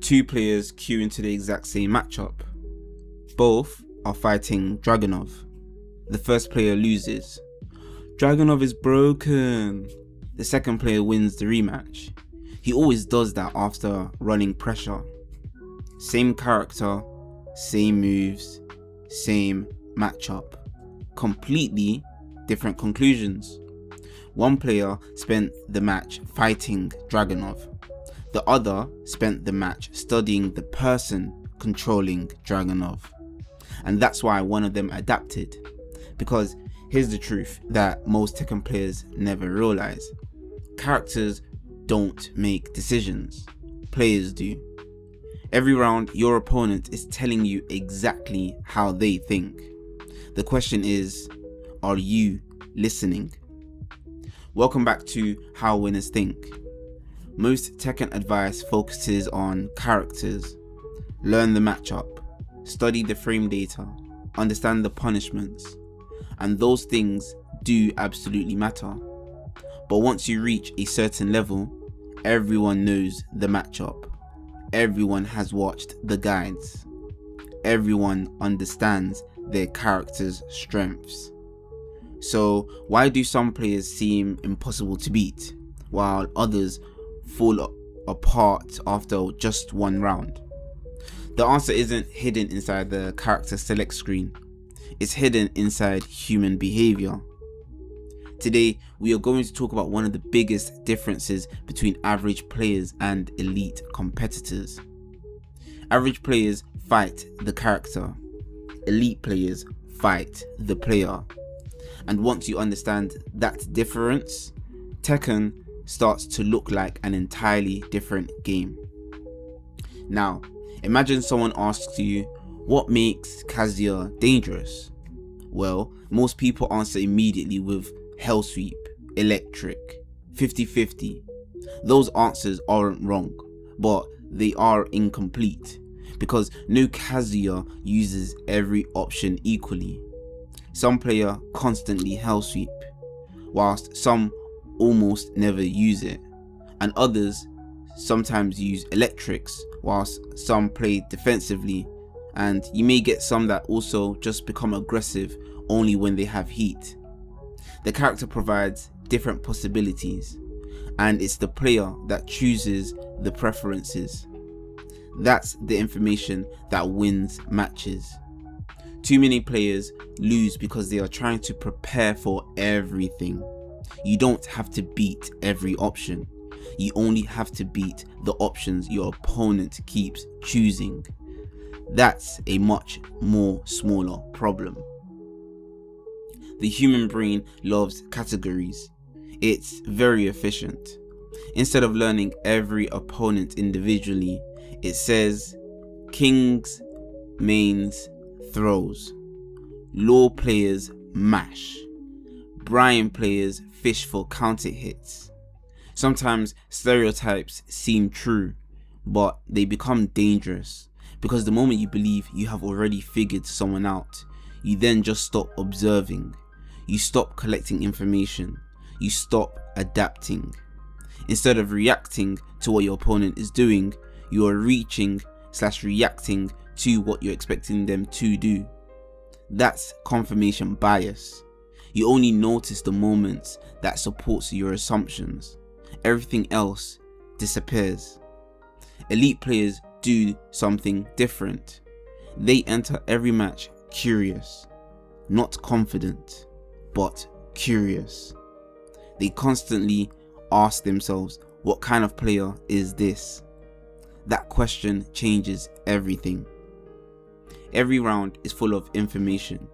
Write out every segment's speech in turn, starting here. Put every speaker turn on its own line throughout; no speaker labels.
Two players queue into the exact same matchup. Both are fighting Dragunov. The first player loses. Dragunov is broken. The second player wins the rematch. He always does that after running pressure. Same character, same moves, same matchup. Completely different conclusions. One player spent the match fighting Dragunov. The other spent the match studying the person controlling Dragunov. And that's why one of them adapted. Because here's the truth that most Tekken players never realize. Characters don't make decisions. Players do. Every round, your opponent is telling you exactly how they think. The question is, are you listening? Welcome back to How Winners Think. Most Tekken advice focuses on characters. Learn the matchup, study the frame data, understand the punishments, and those things do absolutely matter. But once you reach a certain level, everyone knows the matchup. Everyone has watched the guides. Everyone understands their character's strengths. So why do some players seem impossible to beat, while others fall apart after just one round? The answer isn't hidden inside the character select screen. It's hidden inside human behavior. Today, we are going to talk about one of the biggest differences between average players and elite competitors. Average players fight the character. Elite players fight the player. And once you understand that difference, Tekken starts to look like an entirely different game. Now, imagine someone asks you, what makes Kazuya dangerous? Well, most people answer immediately with Hell Sweep, Electric, 50-50. Those answers aren't wrong, but they are incomplete, because no Kazuya uses every option equally. Some player constantly Hell Sweep, whilst some almost never use it, and others sometimes use electrics, whilst some play defensively, and you may get some that also just become aggressive only when they have heat. The character provides different possibilities, and it's the player that chooses the preferences. That's the information that wins matches. Too many players lose because they are trying to prepare for everything. You don't have to beat every option. You only have to beat the options your opponent keeps choosing. That's a much more smaller problem. The human brain loves categories. It's very efficient. Instead of learning every opponent individually, it says kings, mains, throws. Law players mash. Brian players fish for counter hits. Sometimes stereotypes seem true, but they become dangerous, because the moment you believe you have already figured someone out, you then just stop observing. You stop collecting information. You stop adapting. Instead of reacting to what your opponent is doing, you are reaching/reacting to what you're expecting them to do. That's confirmation bias. You only notice the moments that supports your assumptions. Everything else disappears. Elite players do something different. They enter every match curious, not confident, but curious. They constantly ask themselves, what kind of player is this? That question changes everything. Every round is full of information.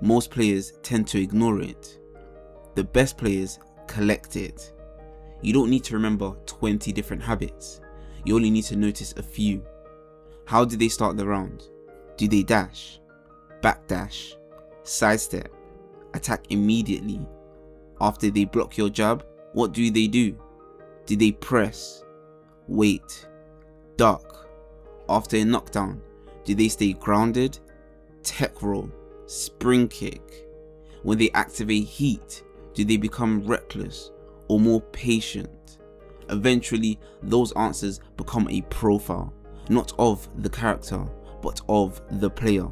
Most players tend to ignore it. The best players collect it. You don't need to remember 20 different habits. You only need to notice a few. How do they start the round? Do they dash, backdash, sidestep, attack immediately? After they block your jab, what do? Do they press, wait, duck? After a knockdown, do they stay grounded, tech roll, spring kick? When they activate heat, do they become reckless or more patient? Eventually, those answers become a profile, not of the character, but of the player.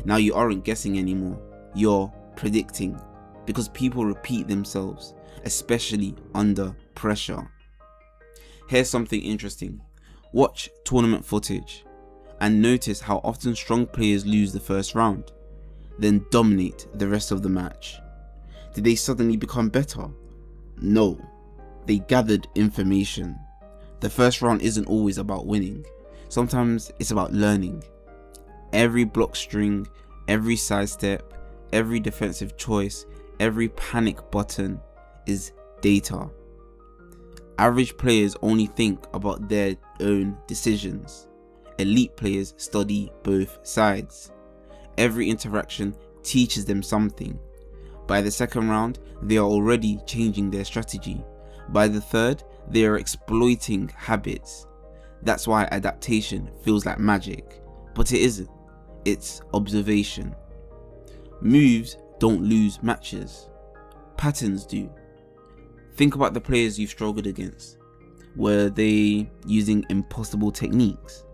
Now you aren't guessing anymore, you're predicting, because people repeat themselves, especially under pressure. Here's something interesting. Watch tournament footage and notice how often strong players lose the first round, then dominate the rest of the match. Did they suddenly become better? No, they gathered information. The first round isn't always about winning. Sometimes it's about learning. Every block string, every sidestep, every defensive choice, every panic button is data. Average players only think about their own decisions. Elite players study both sides. Every interaction teaches them something. By the second round, they are already changing their strategy. By the third, they are exploiting habits. That's why adaptation feels like magic, but it isn't. It's observation. Moves don't lose matches. Patterns do. Think about the players you've struggled against. Were they using impossible techniques?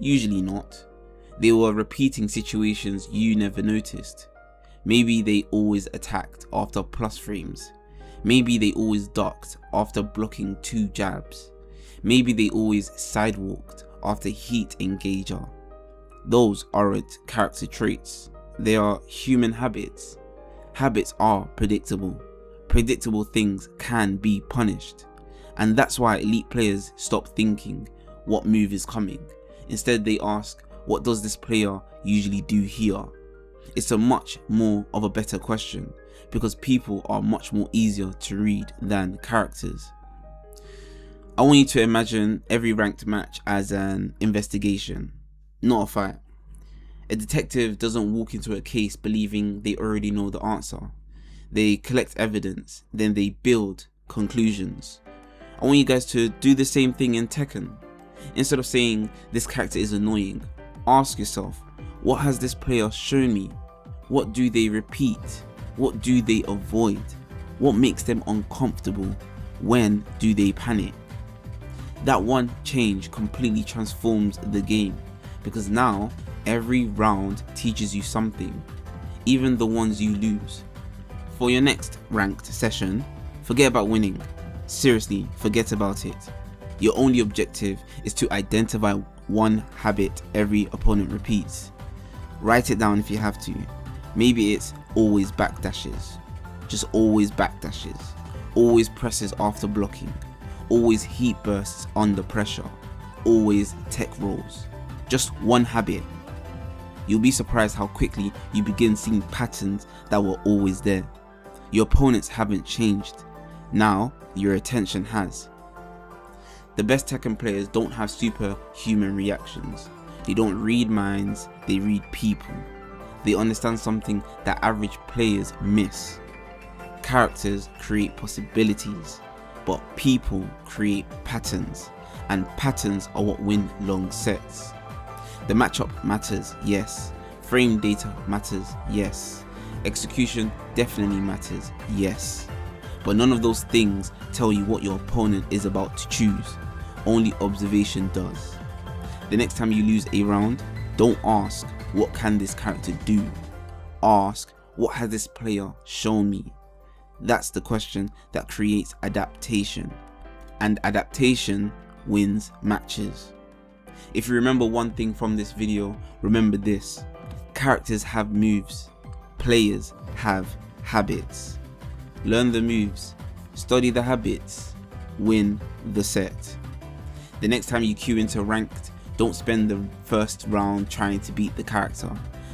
Usually not. They were repeating situations you never noticed. Maybe they always attacked after plus frames. Maybe they always ducked after blocking 2 jabs. Maybe they always sidewalked after heat engager. Those aren't character traits. They are human habits. Habits are predictable. Predictable things can be punished. And that's why elite players stop thinking, what move is coming? Instead they ask, what does this player usually do here? It's a much more of a better question, because people are much more easier to read than characters. I want you to imagine every ranked match as an investigation, not a fight. A detective doesn't walk into a case believing they already know the answer. They collect evidence, then they build conclusions. I want you guys to do the same thing in Tekken. Instead of saying this character is annoying, ask yourself, what has this player shown me? What do they repeat? What do they avoid? What makes them uncomfortable? When do they panic? That one change completely transforms the game, because now every round teaches you something, even the ones you lose. For your next ranked session, forget about winning. Seriously, forget about it. Your only objective is to identify one habit every opponent repeats. Write it down if you have to. Maybe it's always backdashes. Just always backdashes. Always presses after blocking. Always heat bursts under pressure. Always tech rolls. Just one habit. You'll be surprised how quickly you begin seeing patterns that were always there. Your opponents haven't changed. Now your attention has. The best Tekken players don't have superhuman reactions. They don't read minds, they read people. They understand something that average players miss. Characters create possibilities, but people create patterns, and patterns are what win long sets. The matchup matters, yes. Frame data matters, yes. Execution definitely matters, yes. But none of those things tell you what your opponent is about to choose. Only observation does. The next time you lose a round, don't ask, what can this character do? Ask, what has this player shown me? That's the question that creates adaptation. And adaptation wins matches. If you remember one thing from this video, remember this. Characters have moves. Players have habits. Learn the moves, study the habits, win the set. The next time you queue into ranked, don't spend the first round trying to beat the character.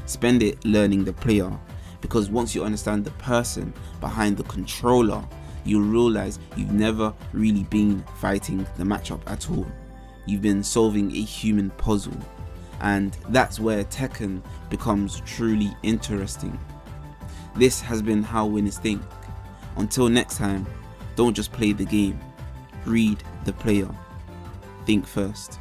Spend it learning the player, because once you understand the person behind the controller, you'll realize you've never really been fighting the matchup at all. You've been solving a human puzzle, and that's where Tekken becomes truly interesting. This has been How Winners Think. Until next time, don't just play the game, read the player. Think first.